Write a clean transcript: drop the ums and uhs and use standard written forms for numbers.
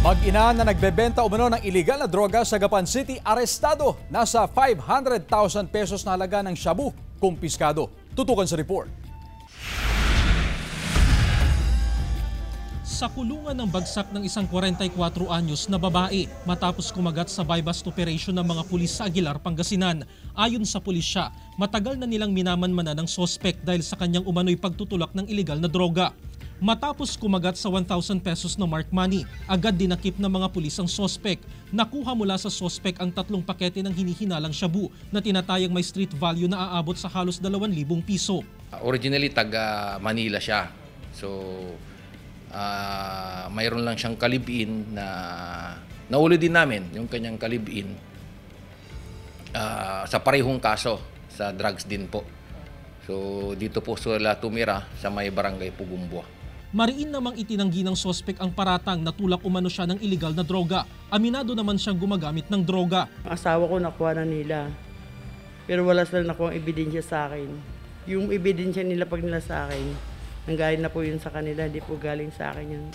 Mag-ina na nagbebenta umano ng iligal na droga sa Gapan City, arestado. Nasa 500,000 pesos na halaga ng shabu, kumpiskado. Tutukan sa report. Sa kulungan ng bagsak ng isang 44 anyos na babae matapos kumagat sa buy-bust operation ng mga pulis sa Aguilar, Pangasinan. Ayon sa pulisya, matagal na nilang minamanmanan ng sospek dahil sa kanyang umano'y pagtutulak ng iligal na droga. Matapos kumagat sa 1,000 pesos na mark money, agad dinakip ng mga pulis ang sospek. Nakuha mula sa sospek ang 3 pakete ng hinihinalang shabu na tinatayang may street value na aabot sa halos 2,000 piso. Originally taga Manila siya. So mayroon lang siyang kalibin na nahuli din namin yung kanyang kalibin sa parehong kaso sa drugs din po. So dito po sila tumira sa may barangay Pugumbwa. Mariin namang itinanggi ng sospek ang paratang na tulak umano siya ng iligal na droga. Aminado naman siyang gumagamit ng droga. Ang asawa ko nakuha na nila, pero wala silang nakuha ang ebidensya sa akin. Yung ebidensya nila pag nila sa akin, nanggaling na po yun sa kanila, hindi po galing sa akin yun.